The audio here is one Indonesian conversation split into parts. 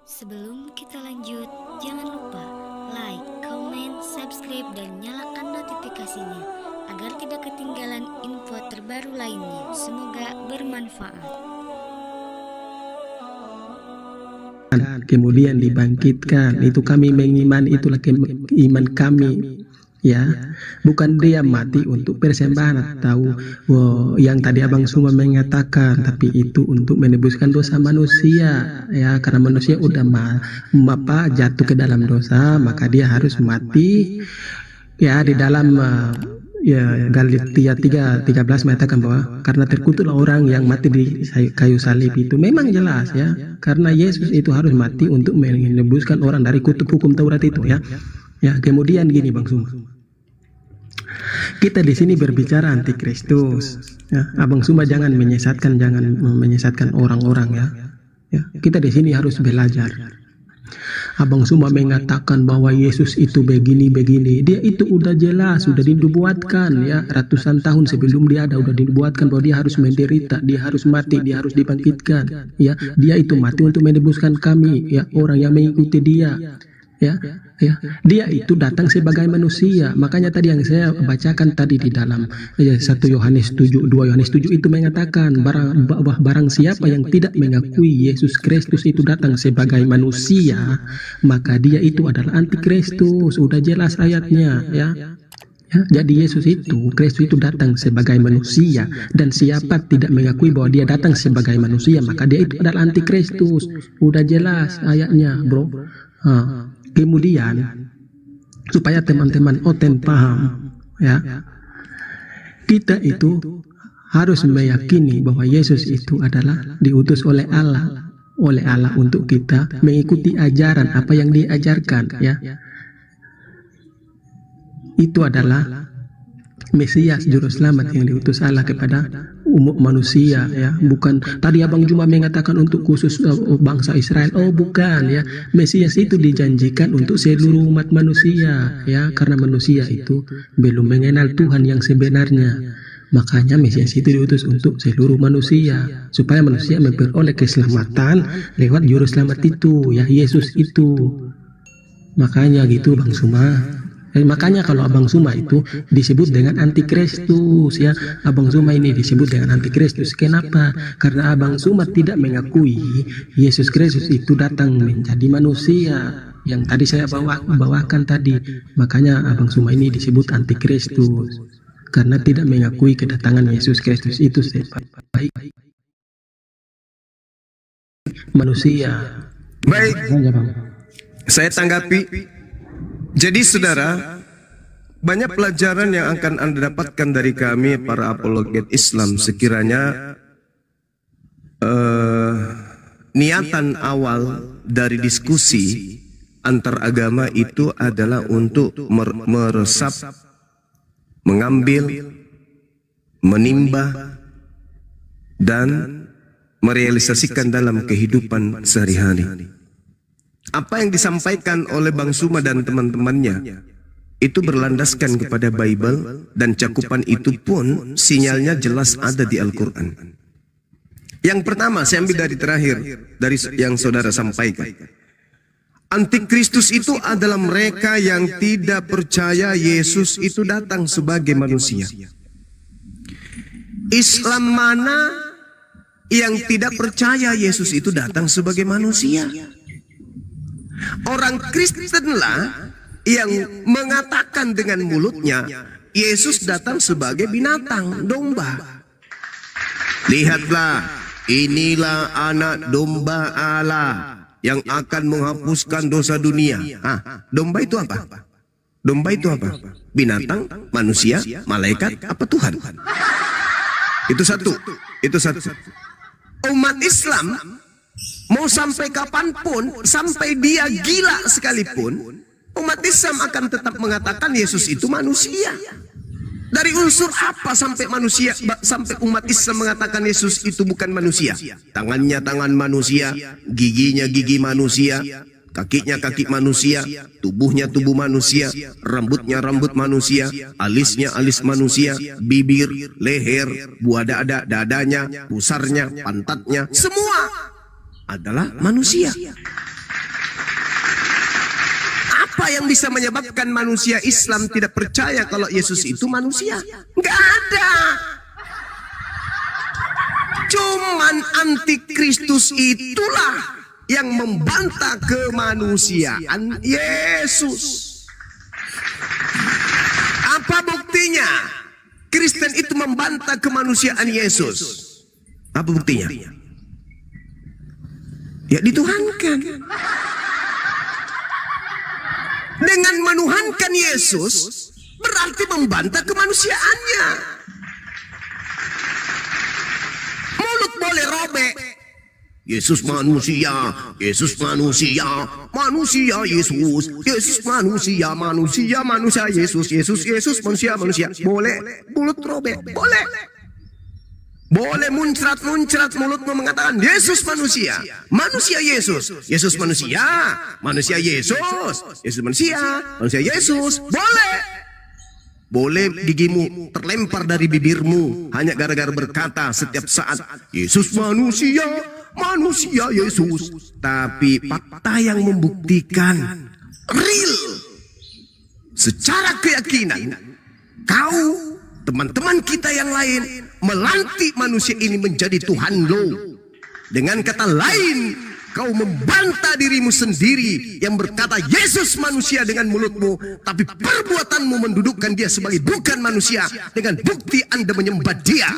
Sebelum kita lanjut, jangan lupa like, comment, subscribe, dan nyalakan notifikasinya agar tidak ketinggalan info terbaru lainnya. Semoga bermanfaat. Kemudian dibangkitkan, itu kami mengiman, itulah iman kami, ya. Bukan dia mati untuk persembahan atau yang tadi Abang Suma mengatakan, tapi itu untuk menebuskan dosa manusia, ya. Karena manusia udah jatuh ke dalam dosa, maka dia harus mati, ya. Di dalam ya, Galatia 3:13 mengatakan bahwa karena terkutuklah orang yang mati di kayu salib. Itu memang jelas, ya, karena Yesus itu harus mati untuk menebuskan orang dari kutuk hukum Taurat itu, ya. Ya, kemudian gini Bang Suma, kita di sini berbicara antikristus, ya. Abang Suma jangan menyesatkan orang-orang, ya. Ya, kita di sini harus belajar. Abang Suma mengatakan bahwa Yesus itu begini-begini. Dia itu udah jelas, sudah dibuatkan, ya, ratusan tahun sebelum dia ada, udah dibuatkan bahwa dia harus menderita, dia harus mati, dia harus dibangkitkan, ya. Dia itu mati untuk menebuskan kami, ya, orang yang mengikuti dia, ya. Ya, dia itu datang sebagai manusia. Makanya tadi yang saya bacakan tadi di dalam 1 Yohanes 7, 2 Yohanes 7 itu mengatakan barang siapa yang tidak mengakui Yesus Kristus itu datang sebagai manusia, maka dia itu adalah antikristus. Udah jelas ayatnya, ya. Ya, jadi Kristus itu datang sebagai manusia, dan siapa tidak mengakui bahwa dia datang sebagai manusia, maka dia itu adalah antikristus. Udah jelas ayatnya, bro. Kemudian supaya teman-teman oten paham, ya, kita itu harus meyakini bahwa Yesus itu adalah diutus oleh Allah untuk kita mengikuti ajaran apa yang diajarkan, ya. Itu adalah Mesias juru selamat yang diutus Allah kepada umat manusia, ya. Bukan tadi Abang cuma mengatakan untuk khusus bangsa Israel. Oh, bukan, ya. Mesias itu dijanjikan untuk seluruh umat manusia, ya, karena manusia itu belum mengenal Tuhan yang sebenarnya. Makanya Mesias itu diutus untuk seluruh manusia, supaya manusia memperoleh keselamatan lewat juru selamat itu, ya, Yesus itu. Makanya gitu Bang Suma. Makanya kalau Abang Suma itu disebut dengan antikristus, ya. Abang Suma ini disebut dengan antikristus. Kenapa? Karena Abang Suma tidak mengakui Yesus Kristus itu datang menjadi manusia yang tadi saya bawakan tadi. Makanya Abang Suma ini disebut antikristus, karena tidak mengakui kedatangan Yesus Kristus itu sebagai manusia. Baik, saya tanggapi. Jadi saudara, banyak pelajaran yang akan Anda dapatkan dari kami para apologet Islam sekiranya niatan awal dari diskusi antar agama itu adalah untuk meresap, mengambil, menimba, dan merealisasikan dalam kehidupan sehari-hari. Apa yang disampaikan oleh Bang Suma dan teman-temannya itu berlandaskan kepada Bible, dan cakupan itu pun sinyalnya jelas ada di Al-Quran. Yang pertama, saya ambil dari terakhir, dari yang saudara sampaikan. Antikristus itu adalah mereka yang tidak percaya Yesus itu datang sebagai manusia. Islam mana yang tidak percaya Yesus itu datang sebagai manusia? Orang Kristenlah yang mengatakan dengan mulutnya Yesus datang sebagai binatang, domba. Lihatlah, inilah anak domba Allah yang akan menghapuskan dosa dunia. Domba itu apa? Domba itu apa? Binatang, manusia, malaikat, apa Tuhan? Itu satu. Umat Islam mau sampai kapanpun, sampai dia gila sekalipun, umat Islam akan tetap mengatakan Yesus itu manusia. Dari unsur apa sampai umat Islam mengatakan Yesus itu bukan manusia? Tangannya tangan manusia, giginya gigi manusia, kakinya kaki manusia, tubuhnya tubuh manusia, rambutnya rambut manusia, alisnya alis manusia, bibir, leher, buah dada, dadanya, pusarnya, pantatnya, semua adalah manusia. Apa yang bisa menyebabkan manusia Islam tidak percaya kalau Yesus itu manusia? Nggak ada. Cuman antikristus itulah yang membantah kemanusiaan Yesus. Apa buktinya? Kristen itu membantah kemanusiaan Yesus. Apa buktinya? Ya dituhankan. Dengan menuhankan Yesus berarti membantah kemanusiaannya. Mulut boleh robek. Yesus manusia, Yesus manusia, manusia Yesus, Yesus manusia, manusia, manusia Yesus, Yesus, Yesus manusia, manusia. Boleh mulut robek, boleh. Boleh muncrat mulutmu mengatakan Yesus manusia, manusia Yesus, Yesus manusia, manusia Yesus, Yesus manusia, manusia Yesus. Boleh. Boleh gigimu terlempar dari bibirmu hanya gara-gara berkata setiap saat Yesus manusia, manusia Yesus. Tapi fakta yang membuktikan real secara keyakinan, kau, teman-teman kita yang lain melantik manusia ini menjadi Tuhan lo. Dengan kata lain, kau membantah dirimu sendiri yang berkata Yesus manusia dengan mulutmu, tapi perbuatanmu mendudukkan dia sebagai bukan manusia dengan bukti Anda menyembah dia.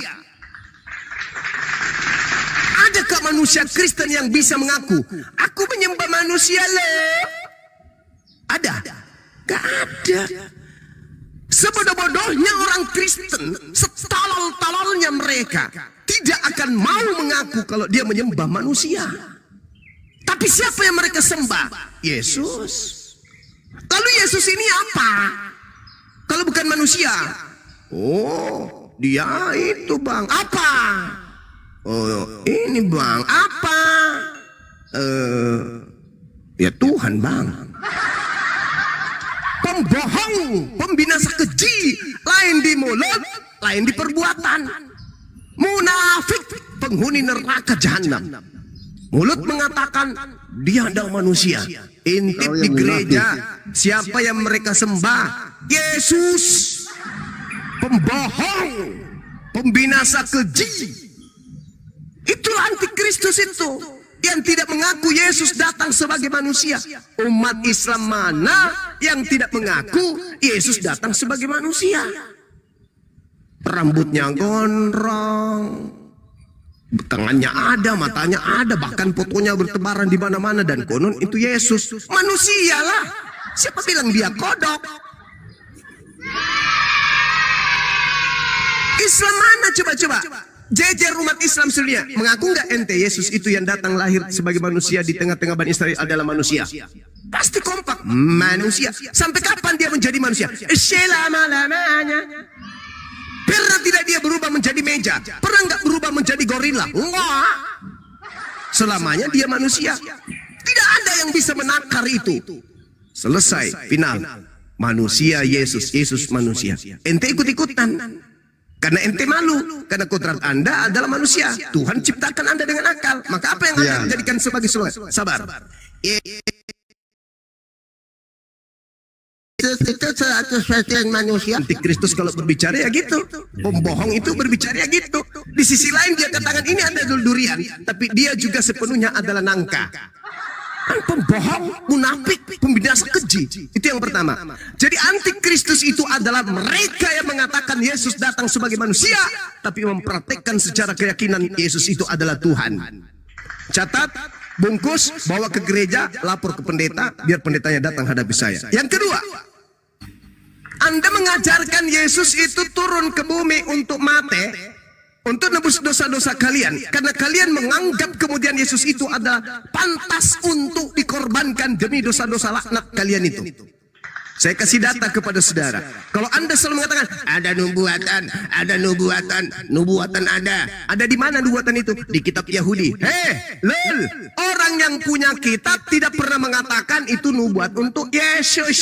Adakah manusia Kristen yang bisa mengaku aku menyembah manusia loh? Ada? Gak ada. Sebodoh-bodohnya orang Kristen, setolol-tololnya mereka tidak akan mau mengaku kalau dia menyembah manusia. Tapi siapa yang mereka sembah? Yesus. Lalu Yesus ini apa? Kalau bukan manusia? Oh, dia itu bang. Apa? Oh, ini bang. Apa? Ya Tuhan bang. Pembohong, pembinasa keji, lain di mulut, lain di perbuatan. Munafik, penghuni neraka jahanam. Mulut mengatakan dia adalah manusia. Intip di gereja, siapa yang mereka sembah? Yesus. Pembohong, pembinasa keji. Itulah antikristus itu, yang tidak mengaku Yesus datang sebagai manusia. Umat Islam mana yang tidak mengaku Yesus datang sebagai manusia? Rambutnya gondrong, tangannya ada, matanya ada, bahkan fotonya bertebaran di mana-mana, dan konon itu Yesus. Manusia lah. Siapa bilang dia kodok? Islam mana coba-coba? Jejer umat Islam sedunia, mengaku nggak ente Yesus itu yang datang lahir sebagai manusia di tengah-tengah Bani Israel adalah manusia? Pasti kompak, manusia. Sampai kapan dia menjadi manusia? Selama-lamanya. Pernah tidak dia berubah menjadi meja? Pernah nggak berubah menjadi gorila? Enggak. Selamanya dia manusia. Tidak ada yang bisa menakar itu. Selesai, final. Manusia Yesus, Yesus manusia. Ente ikut-ikutan. Karena ente malu, karena kodrat Anda adalah manusia. Tuhan ciptakan Anda dengan akal. Maka apa yang Anda jadikan sebagai sabar? Itu sesuatu yang manusia. Antikristus kalau berbicara ya gitu. Pembohong itu berbicara ya gitu. Di sisi lain dia katakan ini ada durian, tapi dia juga sepenuhnya adalah nangka. Pembohong, munafik, pembinasa keji. Itu yang pertama. Jadi antikristus itu adalah mereka yang mengatakan Yesus datang sebagai manusia, tapi mempraktekkan secara keyakinan Yesus itu adalah Tuhan. Catat, bungkus, bawa ke gereja, lapor ke pendeta, biar pendetanya datang hadapi saya. Yang kedua, Anda mengajarkan Yesus itu turun ke bumi untuk mati, untuk nebus dosa-dosa kalian. Karena kalian menganggap kemudian Yesus itu adalah pantas untuk dikorbankan demi dosa-dosa laknat kalian itu. Saya kasih data kepada saudara. Kalau Anda selalu mengatakan ada nubuatan ada. Ada di mana nubuatan itu? Di kitab Yahudi. Orang yang punya kitab tidak pernah mengatakan itu nubuat untuk Yesus.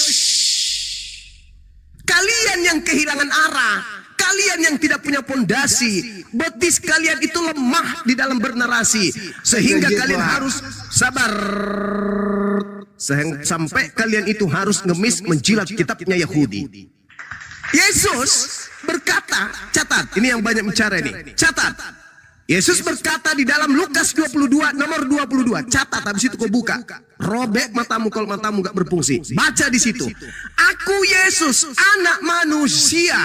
Kalian yang kehilangan arah. kalian yang tidak punya pondasi, betis kalian itu lemah di dalam bernarasi, sehingga kalian harus sabar sampai kalian itu harus ngemis menjilat kitabnya Yahudi. Yesus berkata, catat, ini yang banyak bicara ini, catat. Yesus berkata di dalam Lukas 22 nomor 22, catat, habis itu kau buka, robek matamu kalau matamu gak berfungsi, baca di situ. Aku Yesus, anak manusia,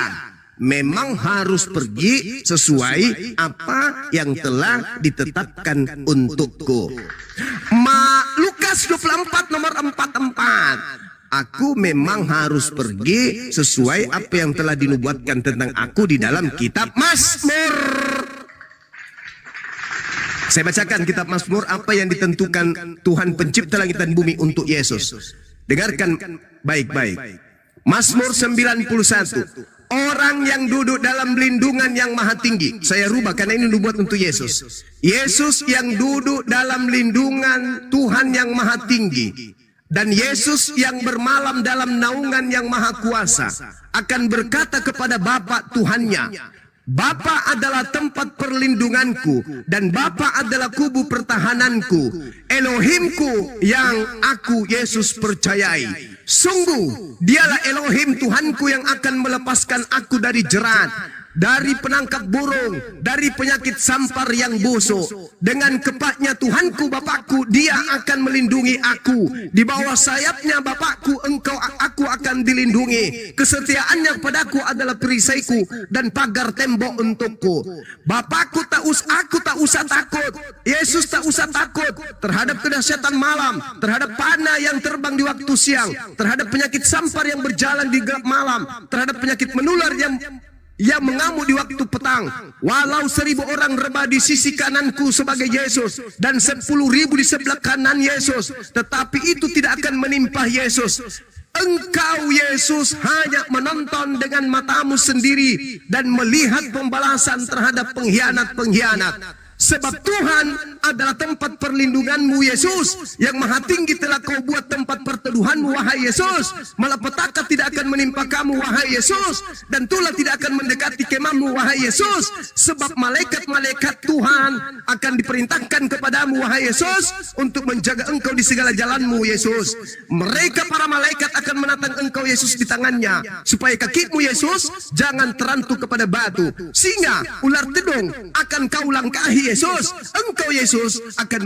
memang harus pergi sesuai apa yang telah ditetapkan untukku. Lukas 24 nomor 44. Aku memang harus pergi sesuai apa yang telah dinubuatkan tentang aku di dalam kitab Mazmur. Saya bacakan kitab Mazmur apa yang ditentukan Tuhan pencipta langit dan bumi untuk Yesus. Dengarkan baik-baik. Mazmur 91. Orang yang duduk dalam lindungan yang maha tinggi. Saya rubah karena ini dibuat untuk Yesus. Yesus yang duduk dalam lindungan Tuhan yang maha tinggi. Dan Yesus yang bermalam dalam naungan yang maha kuasa akan berkata kepada Bapa Tuhannya, Bapa adalah tempat perlindunganku dan Bapa adalah kubu pertahananku, Elohimku yang aku Yesus percayai. Sungguh dialah Elohim Tuhanku yang akan melepaskan aku dari jerat, dari penangkap burung, dari penyakit sampar yang busuk. Dengan kepaknya Tuhanku Bapakku, dia akan melindungi aku. Di bawah sayapnya Bapakku aku akan dilindungi. Kesetiaannya padaku adalah perisaiku dan pagar tembok untukku. Bapakku aku tak usah takut. Yesus tak usah takut terhadap kedahsyatan malam, terhadap panah yang terbang di waktu siang, terhadap penyakit sampar yang berjalan di gelap malam, terhadap penyakit menular yang mengamuk di waktu petang. Walau 1000 orang rebah di sisi kananku sebagai Yesus dan 10.000 di sebelah kanan Yesus, tetapi itu tidak akan menimpa Yesus. Engkau Yesus hanya menonton dengan matamu sendiri dan melihat pembalasan terhadap pengkhianat-pengkhianat. Sebab Tuhan adalah tempat perlindunganmu Yesus, yang maha tinggi telah kau buat tempat perteduhanmu wahai Yesus. Malapetaka tidak akan menimpa kamu wahai Yesus, dan tulah tidak akan mendekati kemahmu wahai Yesus. Sebab malaikat-malaikat Tuhan akan diperintahkan kepadamu wahai Yesus untuk menjaga engkau di segala jalanmu Yesus. Mereka para malaikat akan menatang engkau Yesus di tangannya, supaya kakimu Yesus jangan terantuk kepada batu. Sehingga ular tedung akan kau langkahi Yesus. Engkau Yesus akan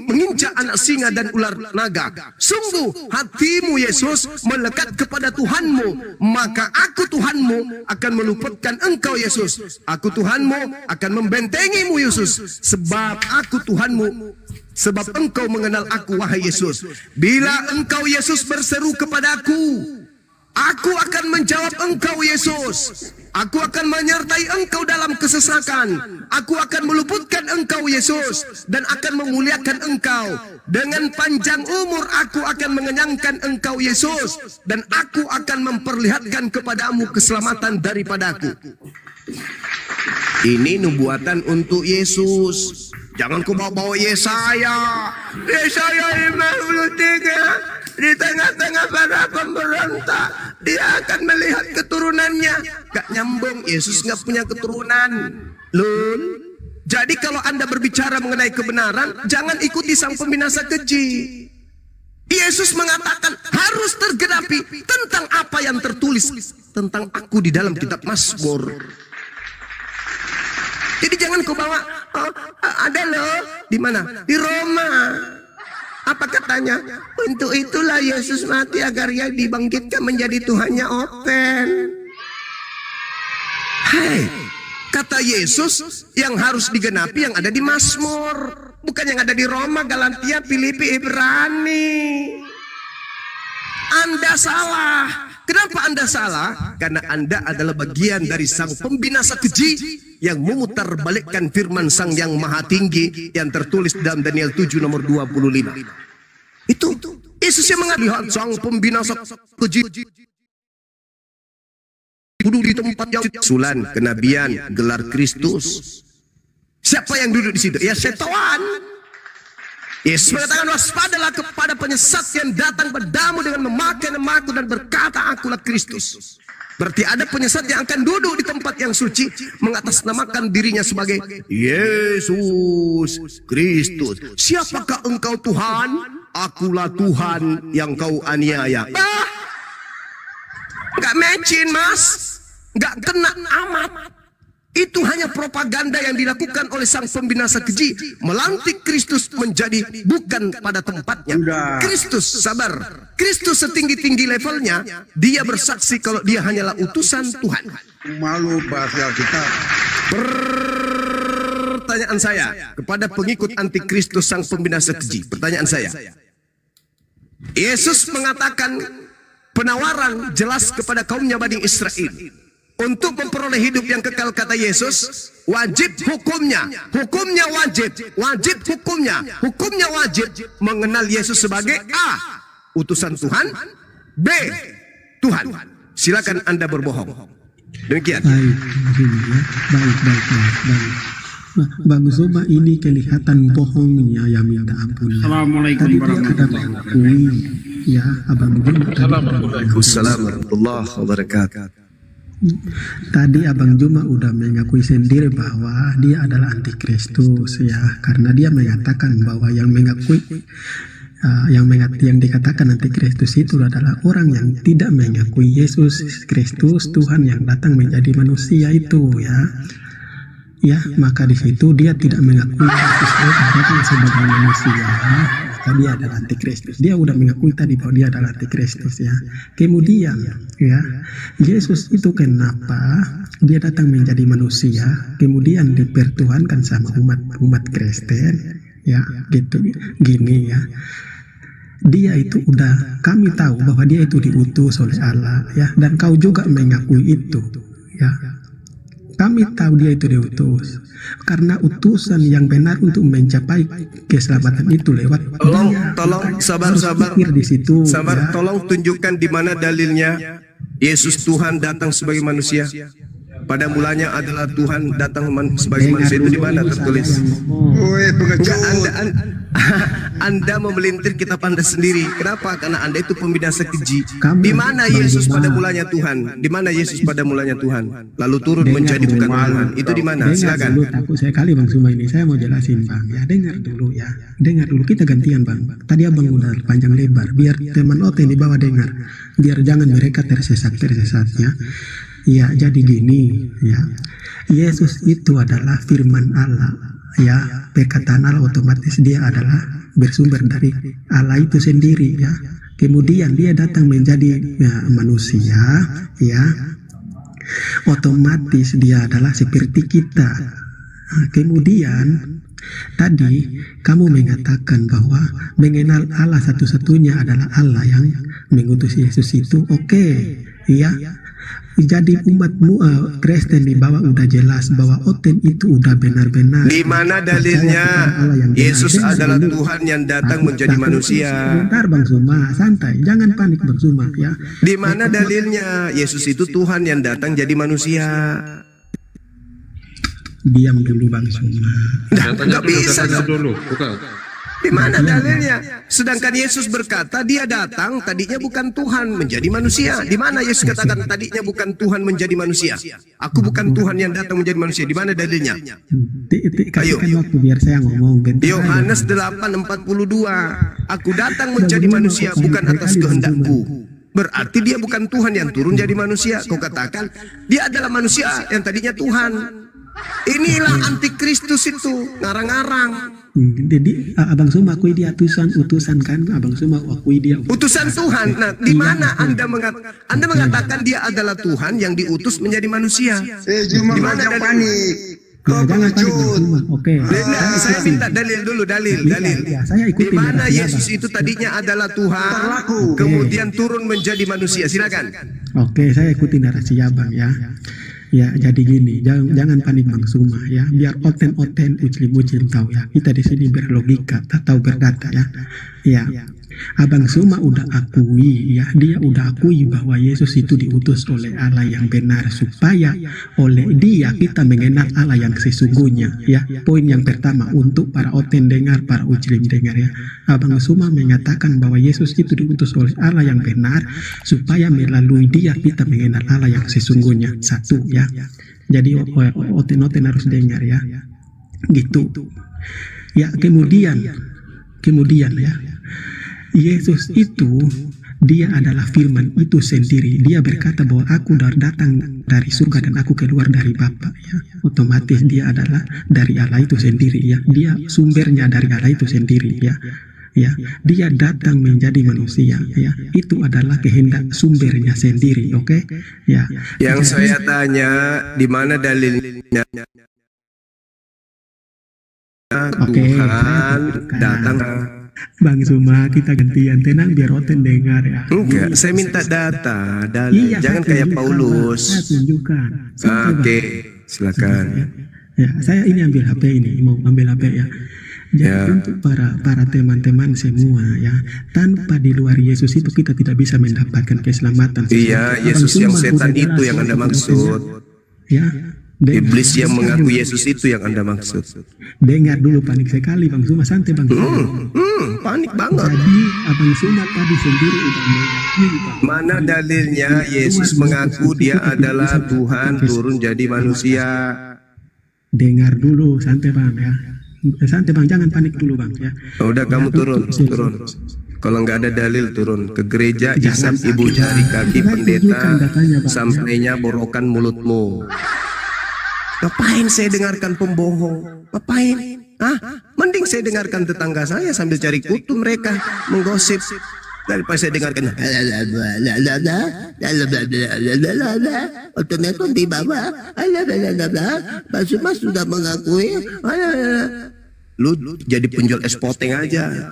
menginjak anak singa dan ular naga. Sungguh hatimu Yesus melekat kepada Tuhanmu, maka aku Tuhanmu akan meluputkan engkau Yesus. Aku Tuhanmu akan membentengimu Yesus, sebab aku Tuhanmu, sebab engkau mengenal aku wahai Yesus. Bila engkau Yesus berseru kepadaku, aku akan menjawab engkau Yesus. Aku akan menyertai engkau dalam kesesakan. Aku akan meluputkan engkau Yesus dan akan memuliakan engkau. Dengan panjang umur aku akan mengenyangkan engkau Yesus, dan aku akan memperlihatkan kepadamu keselamatan daripadaku. Ini nubuatan untuk Yesus. Jangan kau bawa Yesaya 53. Di tengah-tengah para pemberontak, dia akan melihat keturunannya. Gak nyambung, Yesus gak punya keturunan. Lul. Jadi kalau Anda berbicara mengenai kebenaran, jangan ikuti sang pembinasa keji. Yesus mengatakan harus tergenapi tentang apa yang tertulis tentang aku di dalam kitab Mazmur. Jadi jangan kau bawa, oh, ada loh, di mana? Di Roma. Apa katanya? Untuk itulah Yesus mati agar ia dibangkitkan menjadi Tuhannya Open. Hai, kata Yesus yang harus digenapi yang ada di Mazmur, bukan yang ada di Roma, Galatia, Filipi, Ibrani. Anda salah. Kenapa Anda salah? Karena Anda adalah bagian dari sang pembinasa keji yang memutarbalikkan firman sang yang maha tinggi yang tertulis dalam Daniel 7 nomor 25. Itu Yesus yang mengatakan sang pembinasa keji duduk di tempat yang sulan kenabian gelar Kristus. Siapa yang duduk di situ? Ya setan. Yesus mengatakan waspadalah kepada penyesat yang datang padamu dengan memakai namaku dan berkata akulah Kristus. Berarti ada penyesat yang akan duduk di tempat yang suci mengatasnamakan dirinya sebagai Yesus Kristus. Siapakah engkau Tuhan? Akulah Tuhan yang kau aniaya. Gak matching mas, gak kena amat. Itu hanya propaganda yang dilakukan oleh sang pembinasa keji, melantik Kristus menjadi bukan pada tempatnya. Kristus, sabar, Kristus setinggi-tinggi levelnya, dia bersaksi kalau dia hanyalah utusan Tuhan. Malu bahasa kita. Pertanyaan saya kepada pengikut antikristus sang pembinasa keji, pertanyaan saya, Yesus mengatakan penawaran jelas kepada kaumnya Bani Israel. Untuk memperoleh hidup yang kekal, kata Yesus, wajib hukumnya wajib hukumnya wajib mengenal Yesus sebagai A, utusan Tuhan, B, Tuhan. Silakan Anda berbohong. Demikian. Baik. Nah, Bang Zuma ini kelihatan bohongnya ya, minta ampun. Assalamualaikum warahmatullahi wabarakatuh. Ya, Abang Zuma. Assalamualaikum warahmatullahi wabarakatuh. Tadi Abang Juma udah mengakui sendiri bahwa dia adalah antikristus ya, karena dia mengatakan bahwa yang dikatakan antikristus itu adalah orang yang tidak mengakui Yesus Kristus Tuhan yang datang menjadi manusia itu ya. Ya, maka di situ dia tidak mengakui Yesus datang sebagai manusia. Maka dia adalah antikristus. Dia udah mengakui tadi bahwa dia adalah antikristus ya. Kemudian ya, Yesus itu kenapa dia datang menjadi manusia, kemudian dipertuhankan sama umat Kristen ya, gitu gini ya. Dia itu udah, kami tahu bahwa dia itu diutus oleh Allah ya, dan kau juga mengakui itu ya. Kami tahu dia itu diutus karena utusan yang benar untuk mencapai keselamatan itu lewat tolong sabar di situ ya. Tolong tunjukkan di mana dalilnya Yesus Tuhan datang sebagai manusia. Pada mulanya adalah Tuhan datang sebagai manusia, itu di mana tertulis? Anda memelintir kitab Anda sendiri. Kenapa? Karena Anda itu pembinasa keji. Di mana Yesus pada mulanya Tuhan? Di mana Yesus pada mulanya Tuhan? Lalu turun menjadi bukan Tuhan. Itu di mana? Silakan. Dulu, takut saya kali Bang Suma ini. Saya mau jelasin Bang. Ya dengar dulu ya. Dengar dulu, kita gantian Bang. Tadi Abang udah panjang lebar. Biar teman OT di bawah dengar. Biar jangan mereka tersesat-tersesatnya. Ya, jadi gini ya. Yesus itu adalah firman Allah ya. Perkataan Allah otomatis dia adalah bersumber dari Allah itu sendiri ya. Kemudian dia datang menjadi manusia ya. Otomatis dia adalah seperti kita. Kemudian tadi kamu mengatakan bahwa mengenal Allah satu-satunya adalah Allah yang mengutus Yesus itu. Oke, ya. Jadi umatmu Kristen di bawah udah jelas bahwa Oten itu udah benar-benar. Di mana dalilnya Yesus adalah Tuhan yang datang menjadi manusia? Bentar Bang Suma, santai, jangan panik Bang Suma ya. Di mana dalilnya Yesus itu Tuhan yang datang jadi manusia? Diam dulu Bang Suma. Nggak bisa dulu. Di mana dalilnya? Sedangkan Yesus berkata dia datang tadinya bukan Tuhan menjadi manusia. Di mana Yesus katakan tadinya bukan Tuhan menjadi manusia? Aku bukan Tuhan yang datang menjadi manusia. Di mana dalilnya? Ayo. Waktu biar saya ngomong. Yohanes 8:42. Aku datang menjadi manusia bukan atas kehendakku. Berarti dia bukan Tuhan yang turun jadi manusia. Kau katakan dia adalah manusia yang tadinya Tuhan. Inilah antikristus itu, ngarang-ngarang. Jadi Abang Suma akui dia utusan kan? Abang Suma akui dia utusan Tuhan. Nah, di mana Anda mengatakan dia adalah Tuhan yang diutus menjadi manusia? Di mana panik? Jangan panik Bang Suma. Oke. Saya minta dalil dulu, dalil. Di mana Yesus itu tadinya adalah Tuhan, kemudian turun menjadi manusia? Silakan. Oke, saya ikuti narasi Abang ya. Ya, jadi gini, jangan panik Bang Suma ya. Biar oten ucil tahu ya. Kita di sini berlogika, tahu berdata ya. Ya, Abang Suma udah akui ya, dia udah akui bahwa Yesus itu diutus oleh Allah yang benar supaya oleh dia kita mengenal Allah yang sesungguhnya ya. Poin yang pertama untuk para oten dengar, para ujlim dengar ya. Abang Suma mengatakan bahwa Yesus itu diutus oleh Allah yang benar supaya melalui dia kita mengenal Allah yang sesungguhnya. Satu ya. Jadi oten-oten harus dengar ya. Gitu. Ya, kemudian ya. Yesus itu dia adalah firman itu sendiri. Dia berkata bahwa aku datang dari surga dan aku keluar dari Bapa ya. Otomatis dia adalah dari Allah itu sendiri ya. Dia sumbernya dari Allah itu sendiri ya. Ya, dia datang menjadi manusia ya. Itu adalah kehendak sumbernya sendiri, oke? Ya. Yang saya tanya, di mana dalilnya? Tuhan datang. Bang Suma, kita gantian, tenang biar oten dengar ya. Enggak, saya minta data, dalil. Iya, Jangan kayak Paulus. Saya tunjukkan. Oke, silakan. Ya, saya ini ambil HP ini, mau ambil HP ya. Jadi untuk para teman-teman semua ya, tanpa di luar Yesus itu kita tidak bisa mendapatkan keselamatan. Iya, Yesus yang setan itu yang Anda maksud. Ya. Iblis yang mengaku Yesus itu yang Anda maksud. Dengar dulu, panik sekali Bang Suma, santai Bang Suma. Panik banget. Jadi Abang Suma tadi sendiri udah mengakui. Mana dalilnya Yesus mengaku dia adalah Tuhan turun jadi manusia? Dengar dulu, santai Bang ya. Santai Bang, jangan panik dulu Bang ya. Udah kamu turun. Kalau nggak ada dalil turun ke gereja, isap ibu jari kaki pendeta, sampainya borokan mulutmu. Ngapain saya dengarkan pembohong? Ngapain? Mending saya dengarkan tetangga saya sambil cari kutu mereka menggosip daripada saya dengarkan itu di bawah. Mas sudah mengakui. Lu jadi penjual es poteng aja.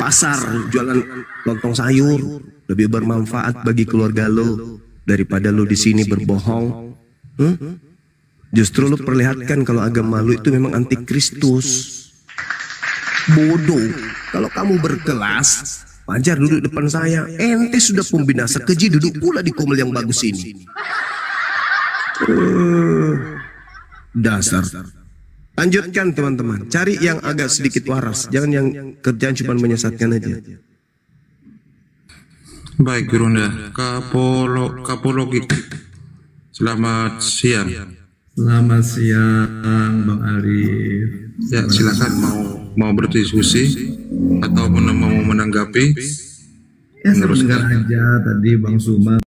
Pasar jualan lontong sayur lebih bermanfaat bagi keluarga lu daripada lu di sini berbohong. Justru lu perlihatkan kalau agama lu itu memang antikristus. Bodoh. Kalau kamu berkelas, wajar duduk depan saya. Ente sudah pembinasa keji, duduk pula di komel yang bagus ini. Dasar. Lanjutkan teman-teman. Cari yang agak sedikit waras. Jangan yang kerjaan cuma menyesatkan aja. Baik, Gurunda. Kapologi. Selamat siang. Selamat siang Bang Arif. Ya, silakan mau berdiskusi atau mau menanggapi. Ya, saya dengar aja tadi Bang Suma